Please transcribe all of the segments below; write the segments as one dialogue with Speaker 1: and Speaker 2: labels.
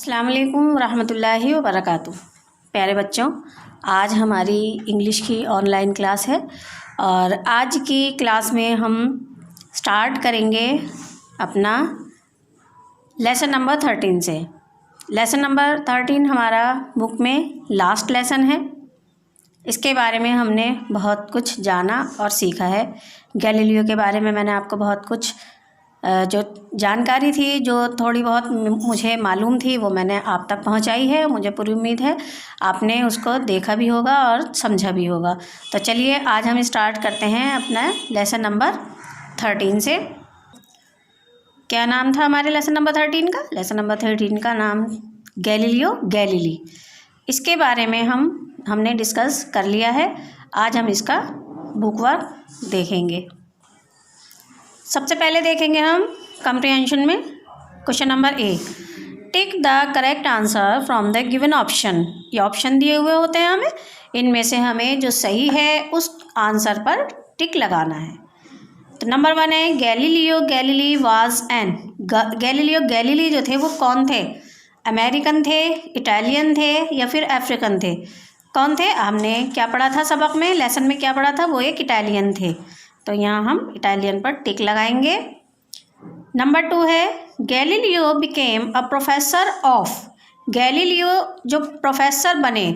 Speaker 1: अस्सलाम वालेकुम रहमतुल्लाहि व बरकातुहू। प्यारे बच्चों, आज हमारी इंग्लिश की ऑनलाइन क्लास है और आज की क्लास में हम स्टार्ट करेंगे अपना लेसन नंबर 13 से। लेसन नंबर 13 हमारा बुक में लास्ट लेसन है। इसके बारे में हमने बहुत कुछ जाना और सीखा है। गैलीलियो के बारे में मैंने आपको बहुत कुछ जो जानकारी थी, जो थोड़ी बहुत मुझे मालूम थी, वो मैंने आप तक पहुंचाई है। मुझे पूरी उम्मीद है आपने उसको देखा भी होगा और समझा भी होगा। तो चलिए आज हम स्टार्ट करते हैं अपना लेसन नंबर 13 से। क्या नाम था हमारे लेसन नंबर 13 का? लेसन नंबर 13 का नाम गैलीलियो गैलीली। इसके बारे में हमने डिस्कस कर लिया है। आज हम इसका बुक वर्क देखेंगे। सबसे पहले देखेंगे हम कम्प्रीहेंशन में question number A. Tick the correct answer from the given option. ये ऑप्शन दिए हुए होते हैं हमें, इनमें से हमें जो सही है उस आंसर पर टिक लगाना है। तो नंबर 1 है Galileo Galilei was an. Galileo Galilei जो थे वो कौन थे? अमेरिकन थे, इटालियन थे या फिर अफ्रीकन थे? कौन थे? हमने क्या पढ़ा था सबक में, लेसन में क्या पढ़ा था? वो एक इटालियन थे। तो यहाँ हम इटालियन पर टिक लगाएंगे। नंबर 2 है Galileo became a professor of. Galileo जो प्रोफेसर बने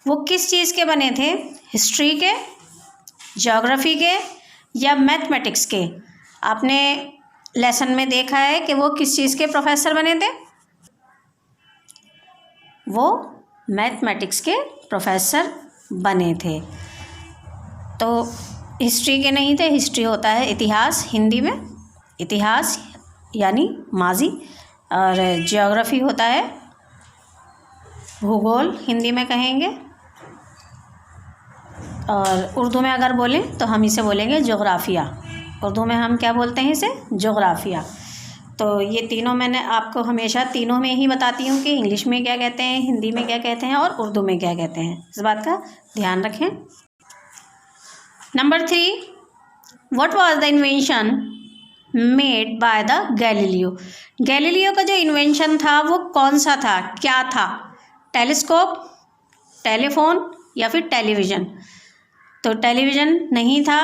Speaker 1: वो किस चीज़ के बने थे? हिस्ट्री के, ज्योग्राफी के या मैथमेटिक्स के? आपने लेसन में देखा है कि वो किस चीज़ के प्रोफेसर बने थे? वो मैथमेटिक्स के प्रोफेसर बने थे। तो हिस्ट्री के नहीं थे। हिस्ट्री होता है इतिहास, हिंदी में इतिहास यानी माजी, और ज्योग्राफी होता है भूगोल, हिंदी में कहेंगे। और उर्दू में अगर बोलें तो हम इसे बोलेंगे जोग्राफिया। उर्दू में हम क्या बोलते हैं इसे? जोग्राफिया। तो ये तीनों मैंने आपको हमेशा तीनों में ही बताती हूँ कि इंग्लिश में क्या कहते हैं, हिंदी में क्या कहते हैं और उर्दू में क्या कहते हैं। इस बात का ध्यान रखें। Number 3, what was the invention made by the Galileo. Galileo का जो इन्वेंशन था वो कौन सा था, क्या था? टेलीस्कोप, टेलीफोन या फिर टेलीविज़न? तो टेलीविज़न नहीं था,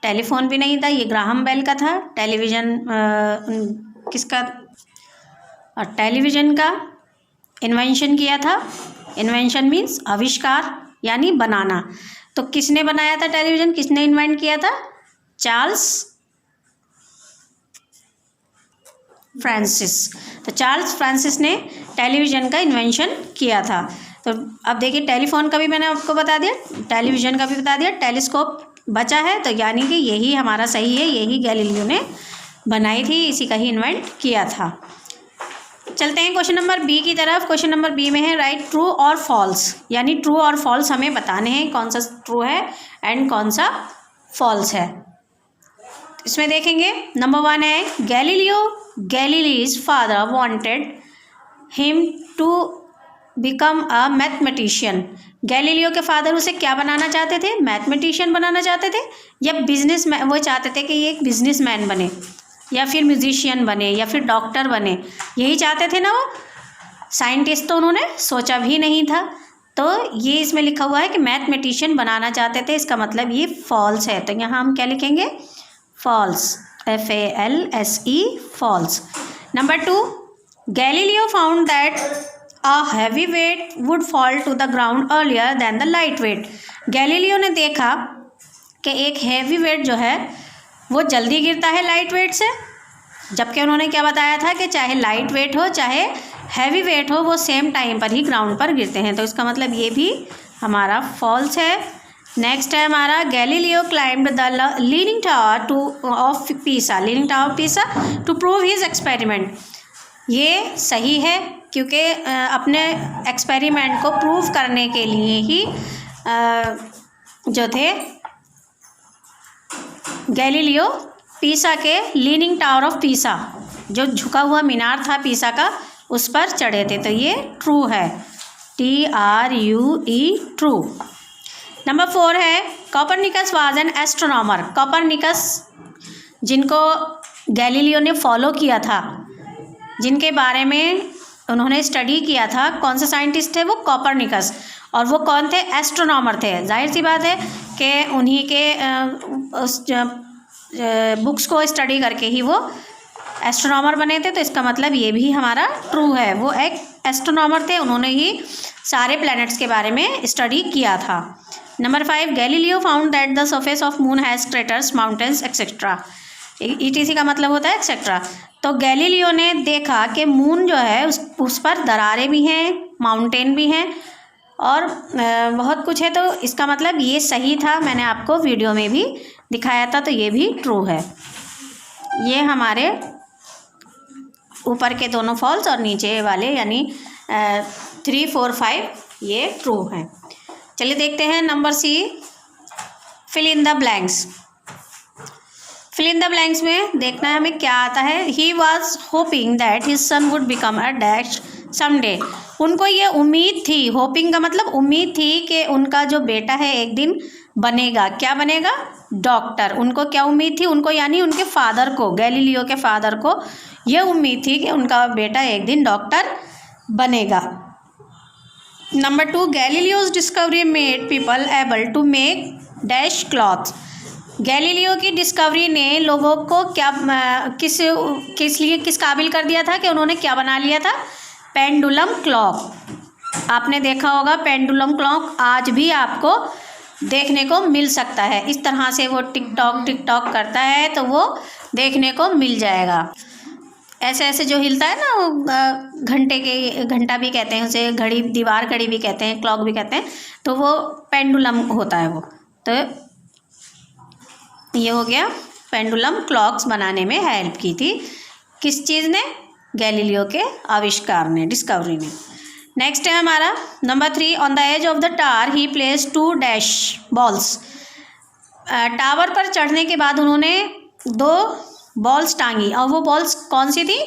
Speaker 1: टेलीफोन भी नहीं था, ये ग्राहम बेल का था। टेलीविज़न किसका? टेलीविज़न का इन्वेंशन किया था। इन्वेंशन मीन्स आविष्कार यानी बनाना। तो किसने बनाया था टेलीविज़न? किसने इन्वेंट किया था? Charles Francis. तो चार्ल्स फ्रांसिस ने टेलीविज़न का इन्वेंशन किया था। तो अब देखिए, टेलीफोन का भी मैंने आपको बता दिया, टेलीविज़न का भी बता दिया, टेलीस्कोप बचा है। तो यानी कि यही हमारा सही है, यही गैलीलियो ने बनाई थी, इसी का ही इन्वेंट किया था। चलते हैं क्वेश्चन नंबर बी की तरफ। क्वेश्चन नंबर बी में है राइट ट्रू और फॉल्स, यानी ट्रू और फॉल्स हमें बताने हैं, कौन सा ट्रू है एंड कौन सा फॉल्स है। इसमें देखेंगे नंबर 1 है Galileo Galilei's father wanted him to become a mathematician. Galileo के फादर उसे क्या बनाना चाहते थे? मैथमेटिशियन बनाना चाहते थे या बिजनेस मैन? वो चाहते थे कि ये एक बिजनेस मैन बने या फिर म्यूजिशियन बने या फिर डॉक्टर बने, यही चाहते थे ना वो। साइंटिस्ट तो उन्होंने सोचा भी नहीं था। तो ये इसमें लिखा हुआ है कि मैथमेटिशियन बनाना चाहते थे, इसका मतलब ये फॉल्स है। तो यहाँ हम क्या लिखेंगे? False, FALSE, false. Number 2, Galileo found that a heavy weight would fall to the ground earlier than the light weight. Galileo ने देखा कि एक हैवी वेट जो है वो जल्दी गिरता है लाइट वेट से, जबकि उन्होंने क्या बताया था कि चाहे लाइट वेट हो चाहे हैवी वेट हो, वो सेम टाइम पर ही ग्राउंड पर गिरते हैं। तो इसका मतलब ये भी हमारा फॉल्स है। नेक्स्ट है हमारा Galileo climbed the leaning tower of Pisa, leaning tower of Pisa to prove his experiment. ये सही है, क्योंकि अपने एक्सपेरिमेंट को प्रूव करने के लिए ही जो थे गैलीलियो पीसा के लीनिंग टावर ऑफ पीसा, जो झुका हुआ मीनार था पीसा का, उस पर चढ़े थे। तो ये ट्रू है, TRUE, ट्रू। नंबर 4 है Copernicus was an astronomer. Copernicus जिनको गैलीलियो ने फॉलो किया था, जिनके बारे में उन्होंने स्टडी किया था। कौन से साइंटिस्ट थे वो? कोपरनिकस। और वो कौन थे? एस्ट्रोनॉमर थे। जाहिर सी बात है कि उन्हीं के उस बुक्स को स्टडी करके ही वो एस्ट्रोनॉमर बने थे, तो इसका मतलब ये भी हमारा ट्रू है। वो एक एस्ट्रोनॉमर थे, उन्होंने ही सारे प्लैनेट्स के बारे में स्टडी किया था। Number 5, Galileo found that the surface of moon has craters, mountains etcetera. ETC का मतलब होता है एक्सेट्रा। तो गैलीलियो ने देखा कि मून जो है उस पर दरारें भी हैं, माउंटेन भी हैं और बहुत कुछ है। तो इसका मतलब ये सही था, मैंने आपको वीडियो में भी दिखाया था, तो ये भी ट्रू है। ये हमारे ऊपर के दोनों फॉल्स और नीचे वाले यानी 3, 4, 5 ये ट्रू हैं। चलिए देखते हैं number C, fill in the blanks. Fill in the blanks में देखना है हमें क्या आता है। He was hoping that his son would become a dash someday. उनको ये उम्मीद थी, होपिंग का मतलब उम्मीद थी कि उनका जो बेटा है एक दिन बनेगा। क्या बनेगा? डॉक्टर। उनको क्या उम्मीद थी? उनको यानी उनके फादर को, गैलीलियो के फादर को ये उम्मीद थी कि उनका बेटा एक दिन डॉक्टर बनेगा। Number 2, Galileo's discovery made people able to make dash cloth. Galileo की डिस्कवरी ने लोगों को क्या किस काबिल कर दिया था कि उन्होंने क्या बना लिया था? Pendulum clock. आपने देखा होगा पेंडुलम क्लॉक आज भी आपको देखने को मिल सकता है। इस तरह से वो टिक टॉक करता है, तो वो देखने को मिल जाएगा। ऐसे ऐसे जो हिलता है ना, वो घंटा भी कहते हैं उसे, घड़ी, दीवार घड़ी भी कहते हैं, क्लॉक भी कहते हैं, तो वो पेंडुलम होता है वो। तो ये हो गया, पेंडुलम क्लॉक्स बनाने में हेल्प की थी किस चीज़ ने? गैलीलियो के आविष्कार ने, डिस्कवरी ने। नेक्स्ट है हमारा number 3, on the edge of the tower he place 2 dash balls. Tower पर चढ़ने के बाद उन्होंने 2 बॉल्स टांगी, और वो बॉल्स कौन सी थी?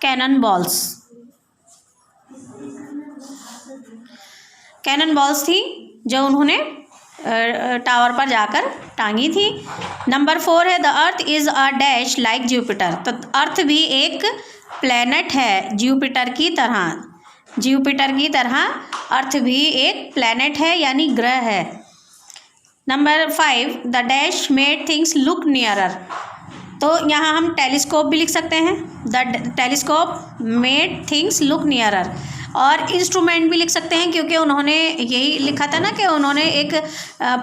Speaker 1: Cannon balls. कैनन बॉल्स थी जो उन्होंने टावर पर जाकर टांगी थी। नंबर 4 है the earth is a dash like Jupiter. तो अर्थ भी एक प्लैनेट है जुपिटर की तरह। जुपिटर की तरह अर्थ भी एक प्लैनेट है यानी ग्रह है। Number 5 the dash made things look nearer. तो यहाँ हम टेलीस्कोप भी लिख सकते हैं, the telescope made things look nearer. और इंस्ट्रूमेंट भी लिख सकते हैं, क्योंकि उन्होंने यही लिखा था ना कि उन्होंने एक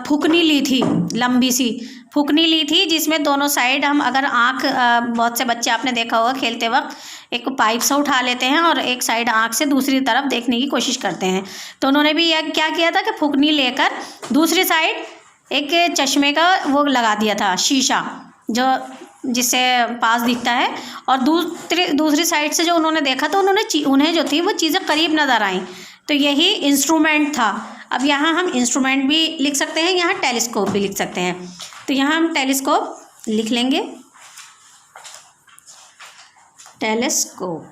Speaker 1: फुकनी ली थी, लंबी सी फुकनी ली थी, जिसमें दोनों साइड हम अगर आँख, बहुत से बच्चे आपने देखा होगा खेलते वक्त एक पाइप से उठा लेते हैं और एक साइड आँख से दूसरी तरफ देखने की कोशिश करते हैं। तो उन्होंने भी यह क्या किया था कि फुकनी लेकर दूसरी साइड एक चश्मे का वो लगा दिया था, शीशा जो जिससे पास दिखता है, और दूसरी साइड से जो उन्होंने देखा तो उन्हें जो थी वो चीज़ें करीब नज़र आईं। तो यही इंस्ट्रूमेंट था। अब यहाँ हम इंस्ट्रूमेंट भी लिख सकते हैं, यहाँ टेलीस्कोप भी लिख सकते हैं। तो यहाँ हम टेलीस्कोप लिख लेंगे, टेलीस्कोप।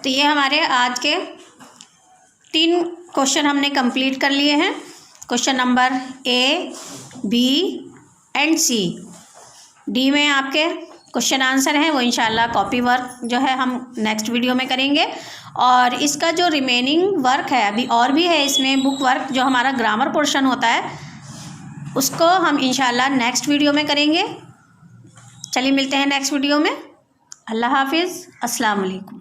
Speaker 1: तो ये हमारे आज के 3 क्वेश्चन हमने कंप्लीट कर लिए हैं। Question number A, B and C। D में आपके क्वेश्चन आंसर हैं, वो इंशाल्लाह कॉपी वर्क जो है हम नेक्स्ट वीडियो में करेंगे। और इसका जो रिमेनिंग वर्क है अभी और भी है इसमें, बुक वर्क जो हमारा ग्रामर पोर्शन होता है उसको हम इंशाल्लाह नेक्स्ट वीडियो में करेंगे। चलिए मिलते हैं नेक्स्ट वीडियो में। अल्लाह हाफिज़, अस्सलाम वालेकुम।